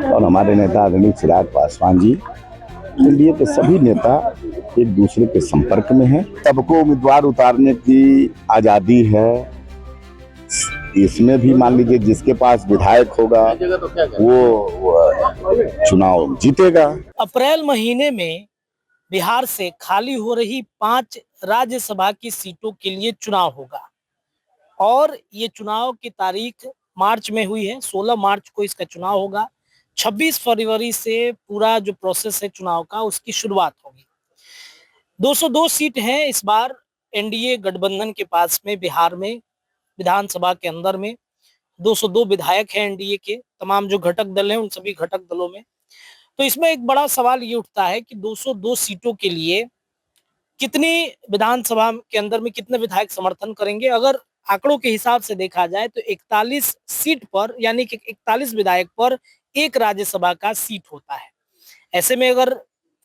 और हमारे नेता आदरणीय चिराग पासवान जी, एनडीए के सभी नेता एक दूसरे के संपर्क में हैं। सबको उम्मीदवार उतारने की आजादी है। इसमें भी मान लीजिए जिसके पास विधायक होगा वो चुनाव जीतेगा। अप्रैल महीने में बिहार से खाली हो रही 5 राज्यसभा की सीटों के लिए चुनाव होगा और ये चुनाव की तारीख मार्च में हुई है। 16 मार्च को इसका चुनाव होगा। 26 फरवरी से पूरा जो प्रोसेस है चुनाव का उसकी शुरुआत होगी। 202 सीट हैं इस बार एनडीए गठबंधन के पास में। बिहार में विधानसभा के अंदर में 202 विधायक हैं एनडीए के। तमाम जो घटक दल हैं उन सभी घटक दलों में। तो इसमें एक बड़ा सवाल ये उठता है कि 202 सीटों के लिए कितनी विधानसभा के अंदर में कितने विधायक समर्थन करेंगे। अगर आंकड़ों के हिसाब से देखा जाए तो 41 सीट पर यानी कि 41 विधायक पर एक राज्यसभा का सीट होता है। ऐसे में अगर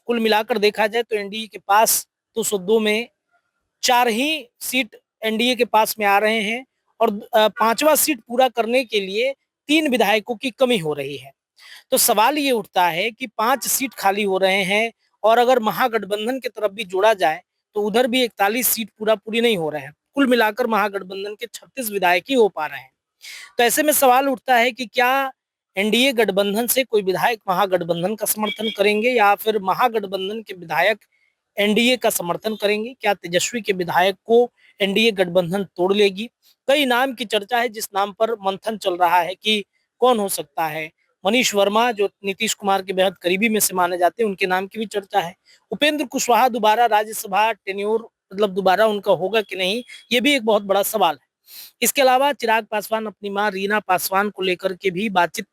कुल मिलाकर देखा जाए तो एनडीए के पास 202 में 4 ही सीट एनडीए के पास में आ रहे हैं और 5वां सीट पूरा करने के लिए 3 विधायकों की कमी हो रही है। तो सवाल ये उठता है कि 5 सीट खाली हो रहे हैं और अगर महागठबंधन की तरफ भी जोड़ा जाए तो उधर भी 41 सीट पूरी नहीं हो रहे हैं। कुल मिलाकर महागठबंधन के 36 विधायक ही हो पा रहे हैं। तो ऐसे में सवाल उठता है कि क्या एनडीए गठबंधन से कोई विधायक महागठबंधन का समर्थन करेंगे या फिर महागठबंधन के विधायक एनडीए का समर्थन करेंगे। क्या तेजस्वी के विधायक को एनडीए गठबंधन तोड़ लेगी। कई नाम की चर्चा है जिस नाम पर मंथन चल रहा है कि कौन हो सकता है। मनीष वर्मा जो नीतीश कुमार के बेहद करीबी में से माने जाते हैं उनके नाम की भी चर्चा है। उपेंद्र कुशवाहा दोबारा राज्यसभा टेन्योर मतलब दोबारा उनका होगा कि नहीं, ये भी एक बहुत बड़ा सवाल है। इसके अलावा चिराग पासवान अपनी मां रीना पासवान को लेकर के भी बातचीत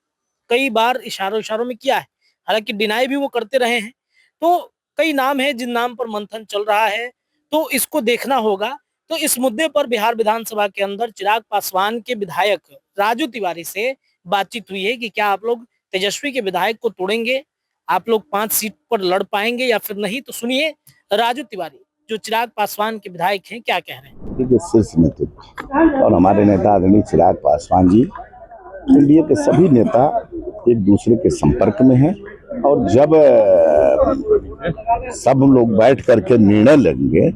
कई बार इशारों में किया है। हालांकि डिनाई भी वो करते रहे हैं। तो कई नाम है जिन नाम पर मंथन चल रहा है, तो इसको देखना होगा। तो इस मुद्दे पर बिहार विधानसभा के अंदर चिराग पासवान के विधायक राजू तिवारी से बातचीत हुई है कि क्या आप लोग तेजस्वी के विधायक को तोड़ेंगे, आप लोग 5 सीट पर लड़ पाएंगे या फिर नहीं। तो सुनिए राजू तिवारी जो चिराग पासवान के विधायक हैं क्या कह रहे हैं। देखिए शीर्ष नेतृत्व और हमारे नेता आदरणीय चिराग पासवान जी, एनडीए के सभी नेता एक दूसरे के संपर्क में हैं और जब सब लोग बैठ करके निर्णय लेंगे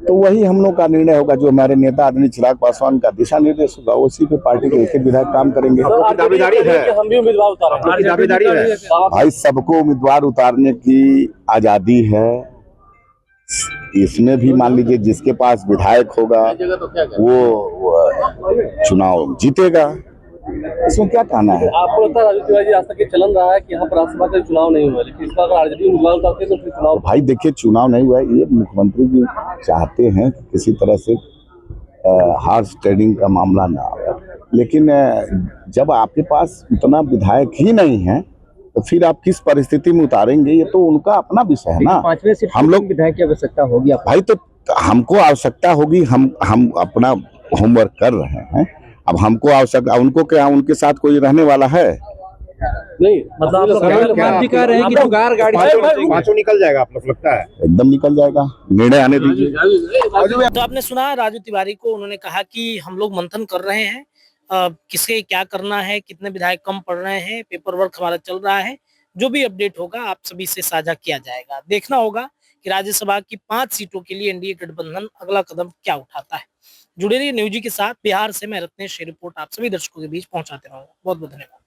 तो वही हम लोग का निर्णय होगा। जो हमारे नेता आदरणीय चिराग पासवान का दिशा निर्देश होगा उसी पे पार्टी के एक विधायक काम करेंगे। दावेदारी है, हम भी उम्मीदवार उतारेंगे। दावेदारी है भाई, सबको उम्मीदवार उतारने की आजादी है। इसमें भी मान लीजिए जिसके पास विधायक होगा वो चुनाव जीतेगा। इसमें क्या कहना है। आपको लगता है राजू तिवारी जी आज तक ये चलन रहा है कि यहाँ पर राज्यसभा का चुनाव नहीं हुआ, लेकिन इस बार आरजेडी उम्मीदवार उतारते तो फिर चुनाव। भाई देखिए, चुनाव नहीं हुआ है। ये मुख्यमंत्री जी चाहते हैं कि किसी तरह से हॉर्स ट्रेडिंग का मामला ना आए, लेकिन जब आपके पास उतना विधायक ही नहीं है तो फिर आप किस परिस्थिति में उतारेंगे, ये तो उनका अपना विषय है ना। 5वें सीट हम लोग विधायक की आवश्यकता होगी भाई, तो हमको आवश्यकता होगी। हम अपना होमवर्क कर रहे हैं। अब हमको आवश्यकता, उनको क्या, उनके साथ कोई रहने वाला है नहीं। मतलब पांचों निकल जाएगा, आप लोग लगता है एकदम निकल जाएगा। निर्णय आने दीजिए। तो आपने सुना राजू तिवारी को, उन्होंने कहा कि हम लोग मंथन कर रहे हैं किसे क्या करना है, कितने विधायक कम पड़ रहे हैं, पेपर वर्क हमारा चल रहा है। जो भी अपडेट होगा आप सभी से साझा किया जाएगा। देखना होगा कि राज्यसभा की 5 सीटों के लिए एनडीए गठबंधन अगला कदम क्या उठाता है। जुड़े रहिए न्यूज़ के साथ। बिहार से मैं रत्नेश रिपोर्ट आप सभी दर्शकों के बीच पहुंचाते रहूंगा। बहुत बहुत धन्यवाद।